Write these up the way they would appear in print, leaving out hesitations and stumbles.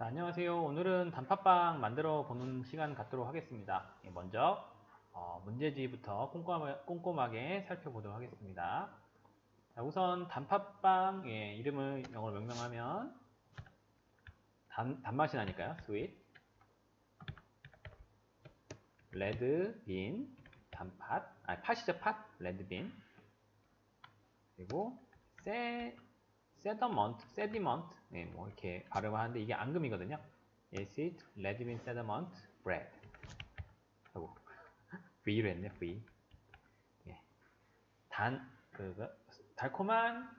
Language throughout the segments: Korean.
자, 안녕하세요. 오늘은 단팥빵 만들어 보는 시간 갖도록 하겠습니다. 먼저 문제지부터 꼼꼼하게 살펴보도록 하겠습니다. 자, 우선 단팥빵 이름을 영어로 명명하면 단맛이 나니까요. sweet, red bean, 단팥, 팥이죠, 팥, red bean. 그리고 sediment, 뭐 이렇게 발음을 하는데 이게 앙금이거든요. acid, red bean sediment, bread. 하고 V로 했네, V. 예. 달콤한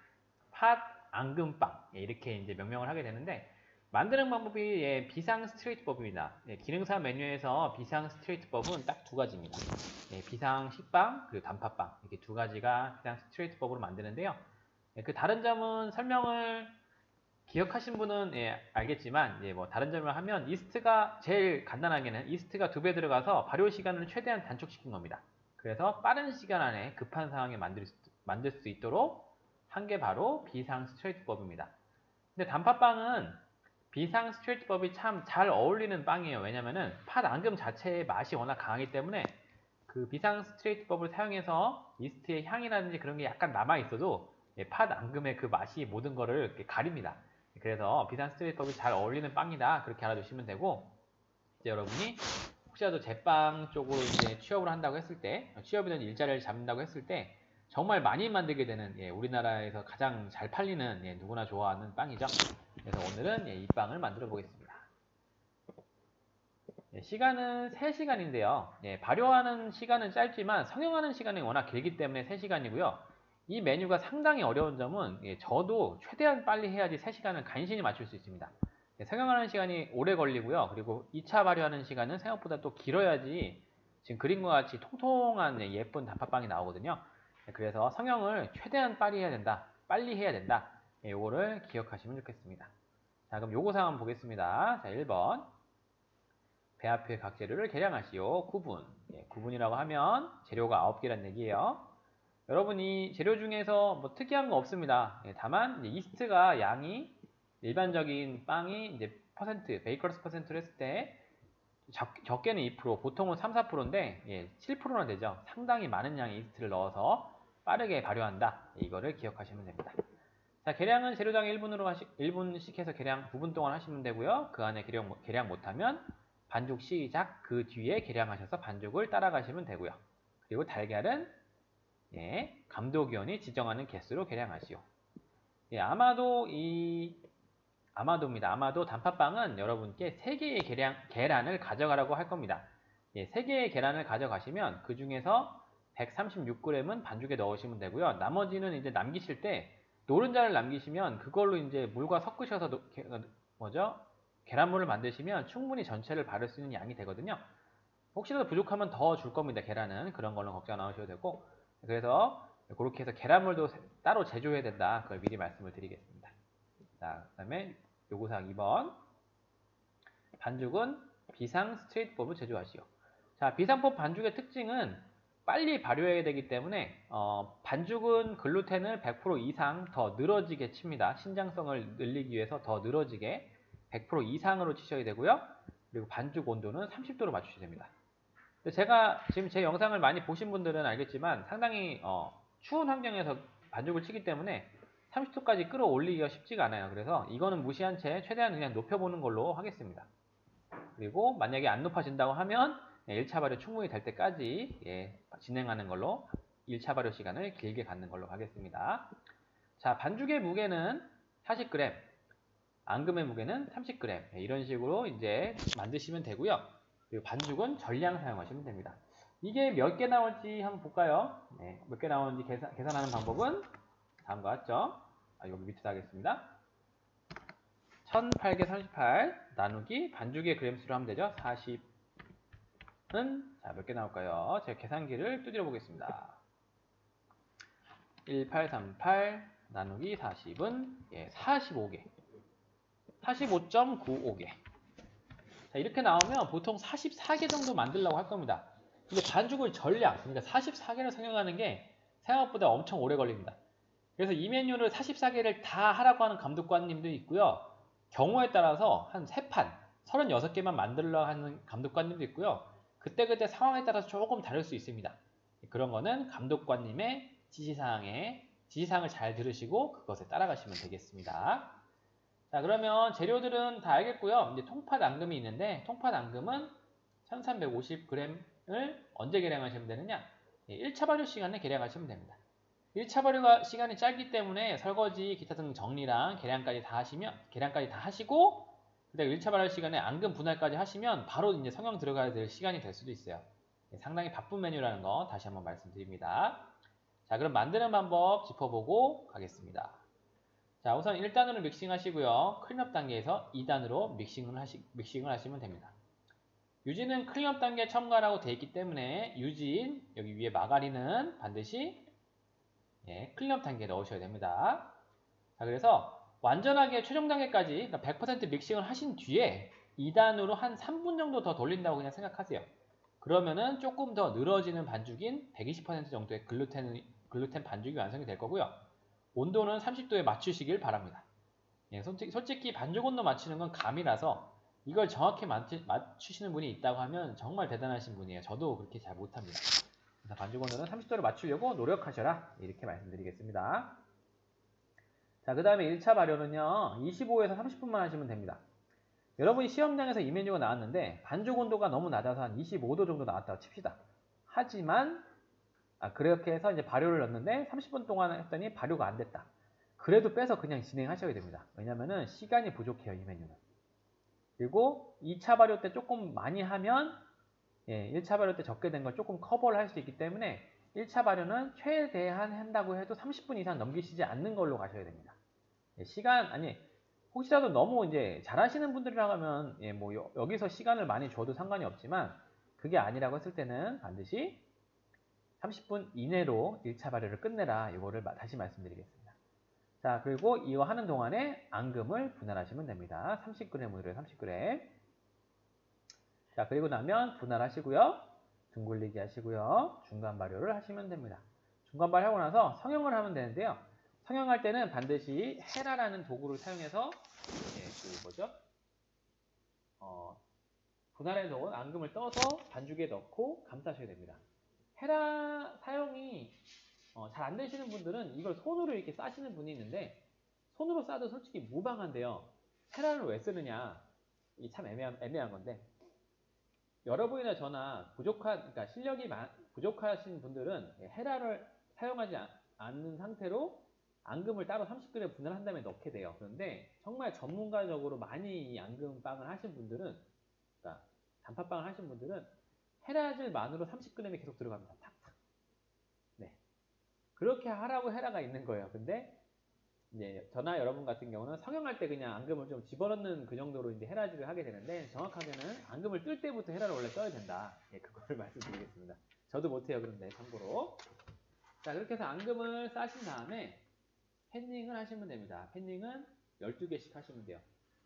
팥 앙금빵. 이렇게 이제 명명을 하게 되는데, 만드는 방법이 비상 스트레이트법입니다. 기능사 메뉴에서 비상 스트레이트법은 딱 두 가지입니다. 비상 식빵, 그리고 단팥빵. 이렇게 두 가지가 비상 스트레이트법으로 만드는데요. 그 다른 점은 설명을 기억하신 분은 알겠지만 뭐 다른 점을 하면 이스트가 제일 간단하게는 이스트가 2배 들어가서 발효 시간을 최대한 단축시킨 겁니다. 그래서 빠른 시간 안에 급한 상황에 만들 수 있도록 한 게 바로 비상 스트레이트법입니다. 근데 단팥빵은 비상 스트레이트법이 참 잘 어울리는 빵이에요. 왜냐면은 팥 앙금 자체의 맛이 워낙 강하기 때문에 그 비상 스트레이트법을 사용해서 이스트의 향이라든지 그런 게 약간 남아 있어도 팥 앙금의 그 맛이 모든 거를 이렇게 가립니다. 그래서 비상 스트레이트법이 잘 어울리는 빵이다, 그렇게 알아두시면 되고, 이제 여러분이 혹시라도 제빵 쪽으로 이제 취업을 한다고 했을 때, 취업이든 일자리를 잡는다고 했을 때 정말 많이 만들게 되는 우리나라에서 가장 잘 팔리는 누구나 좋아하는 빵이죠. 그래서 오늘은 이 빵을 만들어 보겠습니다. 시간은 3시간인데요. 발효하는 시간은 짧지만 성형하는 시간이 워낙 길기 때문에 3시간이고요. 이 메뉴가 상당히 어려운 점은 저도 최대한 빨리 해야지 3시간을 간신히 맞출 수 있습니다. 성형하는 시간이 오래 걸리고요. 그리고 2차 발효하는 시간은 생각보다 또 길어야지 지금 그림과 같이 통통한 예쁜 단팥빵이 나오거든요. 그래서 성형을 최대한 빨리 해야 된다. 빨리 해야 된다. 요거를 기억하시면 좋겠습니다. 자, 그럼 요거사항 한번 보겠습니다. 자, 1번. 배 앞의 각 재료를 계량하시오. 구분. 구분이라고 하면 재료가 9개란 얘기예요. 여러분이 재료 중에서 뭐 특이한 거 없습니다. 다만 이스트가 양이 일반적인 빵이 이제 베이커스 퍼센트를 했을 때 적게는 2%, 보통은 3, 4%인데 7%나 되죠. 상당히 많은 양의 이스트를 넣어서 빠르게 발효한다. 이거를 기억하시면 됩니다. 자, 계량은 재료당 1분씩 해서 계량 9분 동안 하시면 되고요. 그 안에 계량 못하면 반죽 시작, 그 뒤에 계량하셔서 반죽을 따라가시면 되고요. 그리고 달걀은 감독위원이 지정하는 개수로 계량하시오. 아마도 단팥빵은 여러분께 3개의 계란을 가져가라고 할 겁니다. 3개의 계란을 가져가시면 그 중에서 136g은 반죽에 넣으시면 되고요. 나머지는 이제 남기실 때 노른자를 남기시면 그걸로 이제 물과 섞으셔서 계란물을 만드시면 충분히 전체를 바를 수 있는 양이 되거든요. 혹시라도 부족하면 더 줄 겁니다. 계란은 그런 걸로 걱정 안 하셔도 되고, 그래서 그렇게 해서 계란물도 따로 제조해야 된다. 그걸 미리 말씀을 드리겠습니다. 자, 그 다음에 요구사항 2번. 반죽은 비상 스트레이트법을 제조하시오. 자, 비상법 반죽의 특징은 빨리 발효해야 되기 때문에 반죽은 글루텐을 100% 이상 더 늘어지게 칩니다. 신장성을 늘리기 위해서 더 늘어지게 100% 이상으로 치셔야 되고요. 그리고 반죽 온도는 30도로 맞추셔야 됩니다. 제가 지금 제 영상을 많이 보신 분들은 알겠지만 상당히 추운 환경에서 반죽을 치기 때문에 30도까지 끌어올리기가 쉽지가 않아요. 그래서 이거는 무시한 채 최대한 그냥 높여보는 걸로 하겠습니다. 그리고 만약에 안 높아진다고 하면 1차 발효 충분히 될 때까지 진행하는 걸로 1차 발효 시간을 길게 갖는 걸로 하겠습니다. 자, 반죽의 무게는 40g, 앙금의 무게는 30g, 이런 식으로 이제 만드시면 되고요. 그리고 반죽은 전량 사용하시면 됩니다. 이게 몇 개 나올지 한번 볼까요? 몇 개 나오는지 계산하는 방법은 다음과 같죠? 여기 밑에다 하겠습니다. 1008개 38 나누기 반죽의 그램수로 하면 되죠. 40은 자, 몇 개 나올까요? 제가 계산기를 두드려 보겠습니다. 1838 나누기 40은 45개. 45.95개. 자, 이렇게 나오면 보통 44개 정도 만들려고 할 겁니다. 근데 반죽을 전량, 그러니까 44개를 생각하는 게 생각보다 엄청 오래 걸립니다. 그래서 이 메뉴를 44개를 다 하라고 하는 감독관님도 있고요. 경우에 따라서 한 3판, 36개만 만들려 하는 감독관님도 있고요. 그때그때 상황에 따라서 조금 다를 수 있습니다. 그런 거는 감독관님의 지시사항을 잘 들으시고 그것에 따라가시면 되겠습니다. 자, 그러면 재료들은 다 알겠고요. 이제 통팥 앙금이 있는데 통팥 앙금은 1350g을 언제 계량하시면 되느냐? 1차 발효 시간에 계량하시면 됩니다. 1차 발효 시간이 짧기 때문에 설거지, 기타 등 정리랑 계량까지 다 하시고, 그다음 1차 발효 시간에 앙금 분할까지 하시면 바로 이제 성형 들어가야 될 시간이 될 수도 있어요. 상당히 바쁜 메뉴라는 거 다시 한번 말씀드립니다. 자, 그럼 만드는 방법 짚어보고 가겠습니다. 자, 우선 1단으로 믹싱 하시고요. 클린업 단계에서 2단으로 믹싱을 하시면 됩니다. 유지는 클린업 단계 첨가라고 되어 있기 때문에 유진, 여기 위에 마가린은 반드시 클린업 단계에 넣으셔야 됩니다. 자, 그래서 완전하게 최종 단계까지 그러니까 100% 믹싱을 하신 뒤에 2단으로 한 3분 정도 더 돌린다고 그냥 생각하세요. 그러면은 조금 더 늘어지는 반죽인 120% 정도의 글루텐 반죽이 완성이 될 거고요. 온도는 30도에 맞추시길 바랍니다. 솔직히 반죽 온도 맞추는 건 감이라서 이걸 정확히 맞추시는 분이 있다고 하면 정말 대단하신 분이에요. 저도 그렇게 잘 못합니다. 그래서 반죽 온도는 30도를 맞추려고 노력하셔라. 이렇게 말씀드리겠습니다. 자, 그 다음에 1차 발효는요. 25에서 30분만 하시면 됩니다. 여러분이 시험장에서 이 메뉴가 나왔는데 반죽 온도가 너무 낮아서 한 25도 정도 나왔다고 칩시다. 하지만 그렇게 해서 이제 발효를 넣었는데 30분 동안 했더니 발효가 안 됐다. 그래도 빼서 그냥 진행하셔야 됩니다. 왜냐면은 시간이 부족해요, 이 메뉴는. 그리고 2차 발효 때 조금 많이 하면 1차 발효 때 적게 된 걸 조금 커버를 할 수 있기 때문에 1차 발효는 최대한 한다고 해도 30분 이상 넘기시지 않는 걸로 가셔야 됩니다. 혹시라도 너무 이제 잘하시는 분들이라 하면 뭐 여기서 시간을 많이 줘도 상관이 없지만 그게 아니라고 했을 때는 반드시 30분 이내로 1차 발효를 끝내라. 이거를 다시 말씀드리겠습니다. 자, 그리고 이거 하는 동안에 앙금을 분할하시면 됩니다. 30g으로 30g. 자, 그리고 나면 분할하시고요. 둥글리기 하시고요. 중간 발효를 하시면 됩니다. 중간 발효하고 나서 성형을 하면 되는데요. 성형할 때는 반드시 헤라라는 도구를 사용해서 분할해 놓은 앙금을 떠서 반죽에 넣고 감싸셔야 됩니다. 헤라 사용이 잘 안 되시는 분들은 이걸 손으로 이렇게 싸시는 분이 있는데 손으로 싸도 솔직히 무방한데요. 헤라를 왜 쓰느냐? 이 참 애매한 건데 여러분이나 저나 그러니까 실력이 부족하신 분들은 헤라를 사용하지 않는 상태로 앙금을 따로 30g 분할한 다음에 넣게 돼요. 그런데 정말 전문가적으로 많이 이 앙금빵을 하신 분들은, 그러니까 단팥빵을 하신 분들은 헤라질만으로 30g이 계속 들어갑니다. 탁탁. 네. 그렇게 하라고 헤라가 있는 거예요. 근데 이제 저나 여러분 같은 경우는 성형할 때 그냥 앙금을 좀 집어넣는 그 정도로 이제 헤라질을 하게 되는데 정확하게는 앙금을 뜰 때부터 헤라를 원래 써야 된다. 그거를 말씀드리겠습니다. 저도 못해요. 그런데 참고로. 자, 그렇게 해서 앙금을 싸신 다음에 팬닝을 하시면 됩니다. 팬닝은 12개씩 하시면 돼요.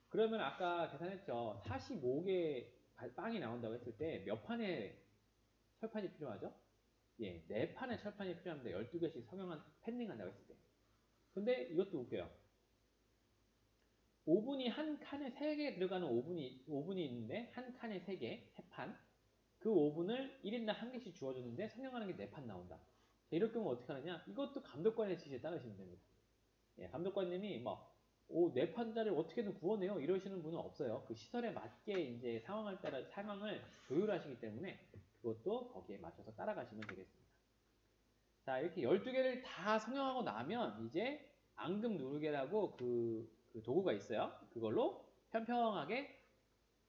그러면 아까 계산했죠. 45개 빵이 나온다고 했을 때 몇 판의 철판이 필요하죠? 4판의 철판이 필요합니다. 12개씩 성형한 팬닝 한다고 했을 때. 근데 이것도 웃겨요. 오븐이 한 칸에 3개 들어가는 오븐이 있는데 한 칸에 3개, 3판. 그 오븐을 1인당 1개씩 주어주는데 성형하는 게 4판 나온다. 자, 이럴 경우 어떻게 하느냐? 이것도 감독관의 지시에 따르시면 됩니다. 감독관님이 4판짜리를 어떻게든 구워내요 이러시는 분은 없어요. 그 시설에 맞게 이제 상황을 조율하시기 때문에 그것도 거기에 맞춰서 따라가시면 되겠습니다. 자, 이렇게 12개를 다 성형하고 나면 이제 앙금 누르개라고 그 도구가 있어요. 그걸로 평평하게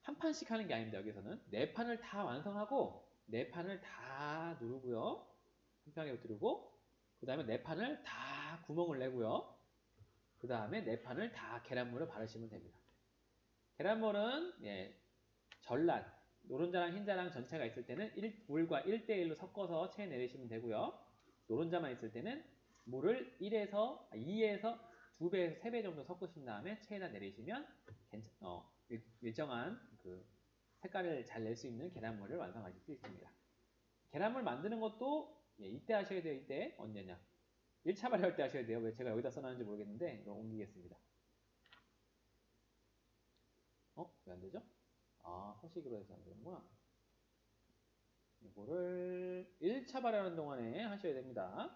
한 판씩 하는 게 아닙니다. 여기서는 4판을 다 완성하고 4판을 다 누르고요. 평평하게 누르고 그 다음에 4판을 다 구멍을 내고요. 그 다음에 4판을 다 계란물을 바르시면 됩니다. 계란물은 전란, 노른자랑 흰자랑 전체가 있을 때는 물과 1대1로 섞어서 체에 내리시면 되고요. 노른자만 있을 때는 물을 2에서 2배에서 3배 정도 섞으신 다음에 체에다 내리시면 일정한 그 색깔을 잘 낼 수 있는 계란물을 완성하실 수 있습니다. 계란물 만드는 것도 이때 하셔야 돼요. 이때 언제냐? 1차 발효할 때 하셔야 돼요. 왜 제가 여기다 써놨는지 모르겠는데 이거 옮기겠습니다. 왜 안 되죠? 서식으로 해서 안 되는구나. 이거를 1차 발효하는 동안에 하셔야 됩니다.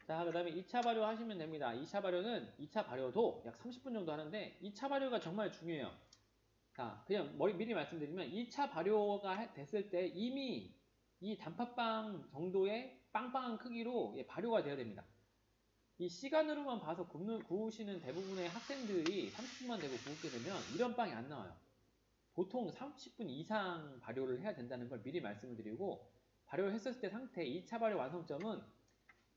자, 그 다음에 2차 발효 하시면 됩니다. 2차 발효는 2차 발효도 약 30분 정도 하는데 2차 발효가 정말 중요해요. 자, 그냥 미리 말씀드리면 2차 발효가 됐을 때 이미 이 단팥빵 정도의 빵빵한 크기로 발효가 돼야 됩니다. 이 시간으로만 봐서 구우시는 대부분의 학생들이 30분만 되고 구우게 되면 이런 빵이 안 나와요. 보통 30분 이상 발효를 해야 된다는 걸 미리 말씀을 드리고, 발효를 했었을 때 상태 2차 발효 완성점은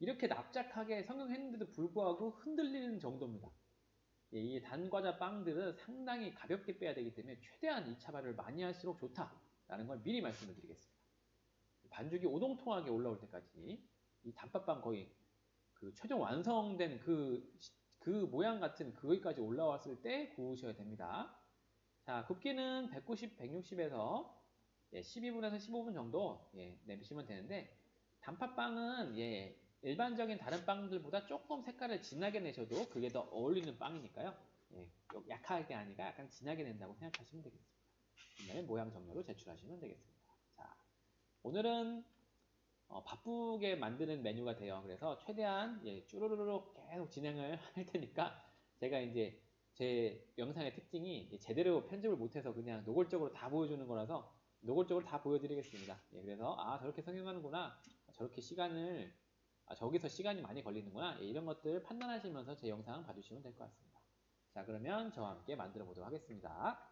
이렇게 납작하게 성형했는데도 불구하고 흔들리는 정도입니다. 이 단과자 빵들은 상당히 가볍게 빼야 되기 때문에 최대한 2차 발효를 많이 할수록 좋다라는 걸 미리 말씀을 드리겠습니다. 반죽이 오동통하게 올라올 때까지 이 단팥빵 거의 그 최종 완성된 그 모양 같은 거기까지 올라왔을 때 구우셔야 됩니다. 자, 굽기는 190, 160에서 12분에서 15분 정도 내시면 되는데, 단팥빵은 일반적인 다른 빵들보다 조금 색깔을 진하게 내셔도 그게 더 어울리는 빵이니까요. 약하게 아니라 약간 진하게 낸다고 생각하시면 되겠습니다. 그 다음에 모양 정렬로 제출하시면 되겠습니다. 자, 오늘은 바쁘게 만드는 메뉴가 돼요. 그래서 최대한 쭈루루룩 계속 진행을 할 테니까, 제가 이제 제 영상의 특징이 제대로 편집을 못해서 그냥 노골적으로 다 보여주는 거라서 노골적으로 다 보여드리겠습니다. 그래서 저렇게 성형하는구나, 저렇게 저기서 시간이 많이 걸리는구나, 이런 것들 판단하시면서 제 영상 봐주시면 될 것 같습니다. 자, 그러면 저와 함께 만들어 보도록 하겠습니다.